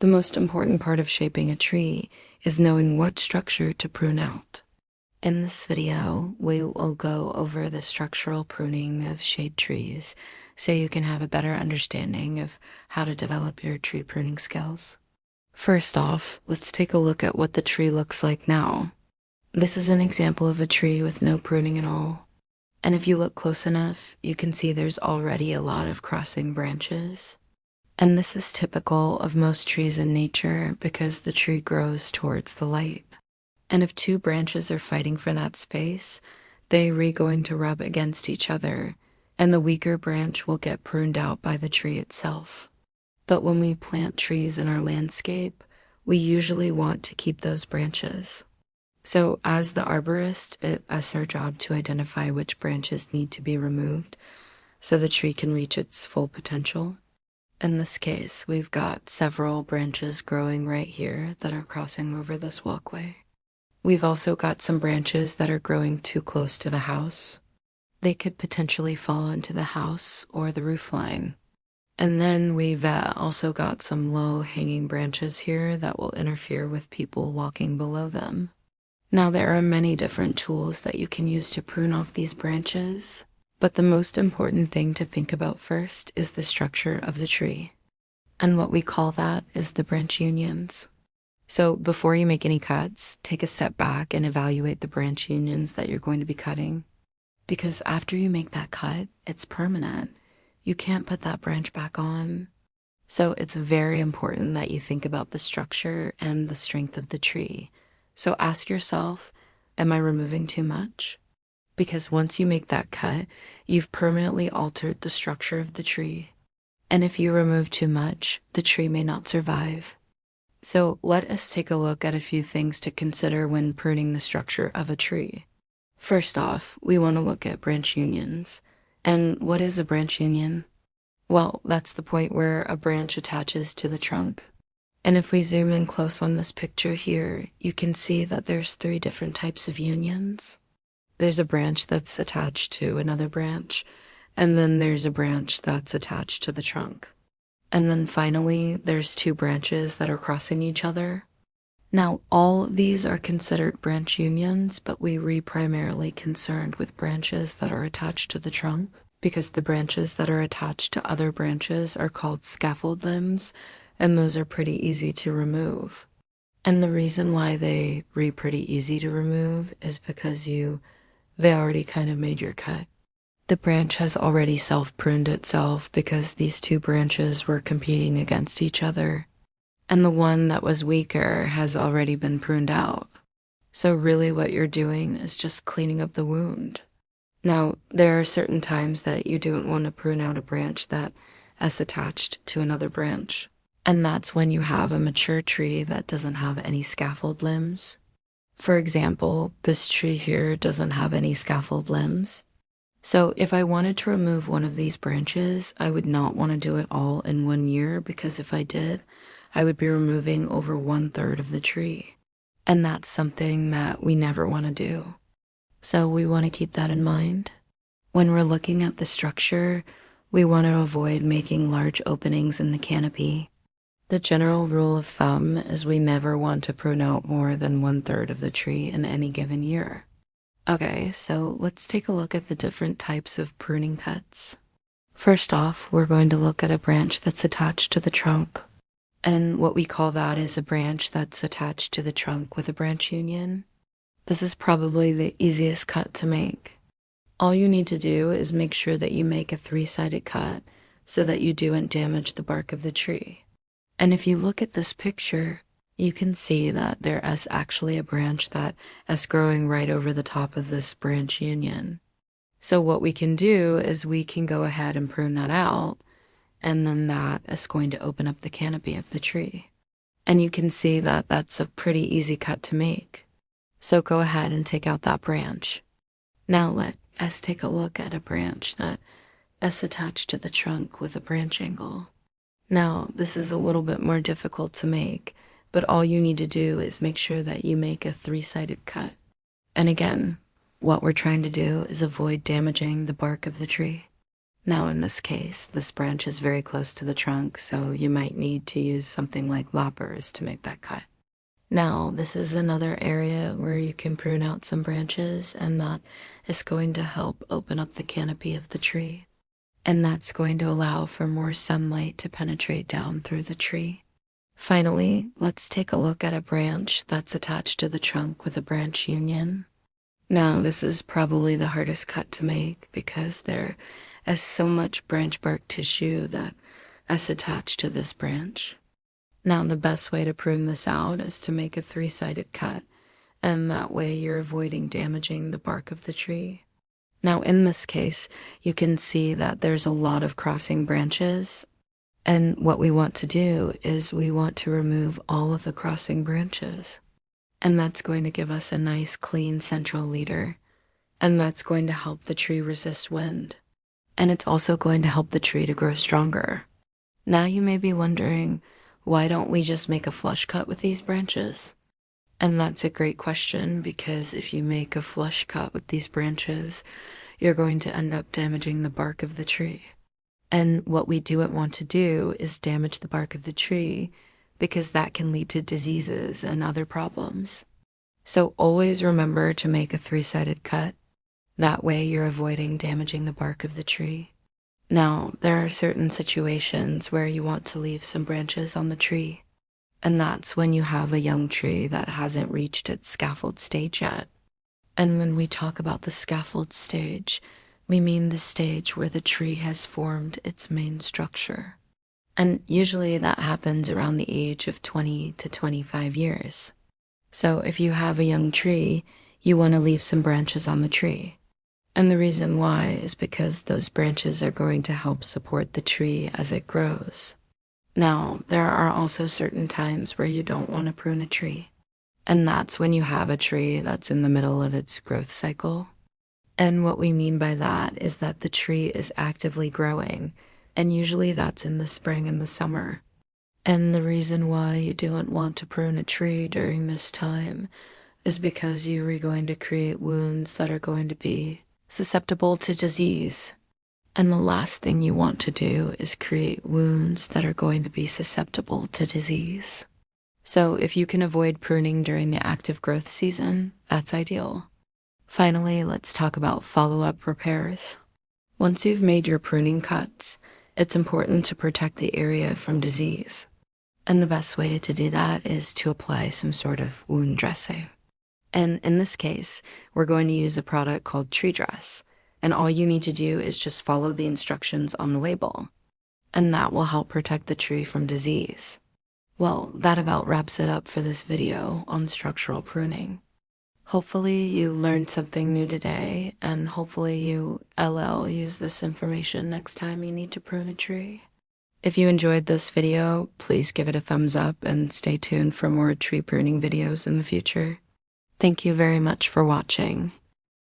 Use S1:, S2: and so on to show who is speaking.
S1: The most important part of shaping a tree is knowing what structure to prune out. In this video, we will go over the structural pruning of shade trees so you can have a better understanding of how to develop your tree pruning skills. First off, let's take a look at what the tree looks like now. This is an example of a tree with no pruning at all. And if you look close enough, you can see there's already a lot of crossing branches. And this is typical of most trees in nature because the tree grows towards the light. And if two branches are fighting for that space, they're going to rub against each other, and the weaker branch will get pruned out by the tree itself. But when we plant trees in our landscape, we usually want to keep those branches. So as the arborist, it's our job to identify which branches need to be removed so the tree can reach its full potential. In this case, we've got several branches growing right here that are crossing over this walkway. We've also got some branches that are growing too close to the house. They could potentially fall into the house or the roof line. And then we've also got some low-hanging branches here that will interfere with people walking below them. Now, there are many different tools that you can use to prune off these branches, but the most important thing to think about first is the structure of the tree. And what we call that is the branch unions. So before you make any cuts, take a step back and evaluate the branch unions that you're going to be cutting. Because after you make that cut, it's permanent. You can't put that branch back on. So it's very important that you think about the structure and the strength of the tree. So ask yourself, am I removing too much? Because once you make that cut, you've permanently altered the structure of the tree. And if you remove too much, the tree may not survive. So let us take a look at a few things to consider when pruning the structure of a tree. First off, we want to look at branch unions. And what is a branch union? Well, that's the point where a branch attaches to the trunk. And if we zoom in close on this picture here, you can see that there's 3 different types of unions. There's a branch that's attached to another branch, and then there's a branch that's attached to the trunk. And then finally, there's 2 branches that are crossing each other. Now, all of these are considered branch unions, but we're primarily concerned with branches that are attached to the trunk, because the branches that are attached to other branches are called scaffold limbs, and those are pretty easy to remove. And the reason why they're pretty easy to remove is because they already kind of made your cut. The branch has already self-pruned itself because these 2 branches were competing against each other. And the one that was weaker has already been pruned out. So really what you're doing is just cleaning up the wound. Now, there are certain times that you don't want to prune out a branch that is attached to another branch. And that's when you have a mature tree that doesn't have any scaffold limbs. For example, this tree here doesn't have any scaffold limbs. So if I wanted to remove one of these branches, I would not want to do it all in 1 year, because if I did, I would be removing over 1/3 of the tree. And that's something that we never want to do. So we want to keep that in mind. When we're looking at the structure, we want to avoid making large openings in the canopy. The general rule of thumb is we never want to prune out more than 1/3 of the tree in any given year. Okay, so let's take a look at the different types of pruning cuts. First off, we're going to look at a branch that's attached to the trunk. And what we call that is a branch that's attached to the trunk with a branch union. This is probably the easiest cut to make. All you need to do is make sure that you make a 3-sided cut so that you don't damage the bark of the tree. And if you look at this picture, you can see that there is actually a branch that is growing right over the top of this branch union. So what we can do is we can go ahead and prune that out, and then that is going to open up the canopy of the tree. And you can see that that's a pretty easy cut to make. So go ahead and take out that branch. Now let us take a look at a branch that is attached to the trunk with a branch angle. Now, this is a little bit more difficult to make, but all you need to do is make sure that you make a 3-sided cut. And again, what we're trying to do is avoid damaging the bark of the tree. Now, in this case, this branch is very close to the trunk, so you might need to use something like loppers to make that cut. Now, this is another area where you can prune out some branches, and that is going to help open up the canopy of the tree. And that's going to allow for more sunlight to penetrate down through the tree. Finally, let's take a look at a branch that's attached to the trunk with a branch union. Now, this is probably the hardest cut to make because there is so much branch bark tissue that is attached to this branch. Now, the best way to prune this out is to make a three-sided cut, and that way you're avoiding damaging the bark of the tree. Now, in this case, you can see that there's a lot of crossing branches, and what we want to do is we want to remove all of the crossing branches. And that's going to give us a nice, clean central leader, and that's going to help the tree resist wind. And it's also going to help the tree to grow stronger. Now you may be wondering, why don't we just make a flush cut with these branches? And that's a great question, because if you make a flush cut with these branches, you're going to end up damaging the bark of the tree. And what we don't want to do is damage the bark of the tree, because that can lead to diseases and other problems. So always remember to make a three-sided cut. That way you're avoiding damaging the bark of the tree. Now, there are certain situations where you want to leave some branches on the tree. And that's when you have a young tree that hasn't reached its scaffold stage yet. And when we talk about the scaffold stage, we mean the stage where the tree has formed its main structure. And usually that happens around the age of 20 to 25 years. So if you have a young tree, you want to leave some branches on the tree. And the reason why is because those branches are going to help support the tree as it grows. Now, there are also certain times where you don't want to prune a tree. And that's when you have a tree that's in the middle of its growth cycle. And what we mean by that is that the tree is actively growing, and usually that's in the spring and the summer. And the reason why you don't want to prune a tree during this time is because you are going to create wounds that are going to be susceptible to disease. And the last thing you want to do is create wounds that are going to be susceptible to disease. So if you can avoid pruning during the active growth season, that's ideal. Finally, let's talk about follow-up repairs. Once you've made your pruning cuts, it's important to protect the area from disease. And the best way to do that is to apply some sort of wound dressing. And in this case, we're going to use a product called Tree Dress. And all you need to do is just follow the instructions on the label. And that will help protect the tree from disease. Well, that about wraps it up for this video on structural pruning. Hopefully you learned something new today, and hopefully you use this information next time you need to prune a tree. If you enjoyed this video, please give it a thumbs up and stay tuned for more tree pruning videos in the future. Thank you very much for watching.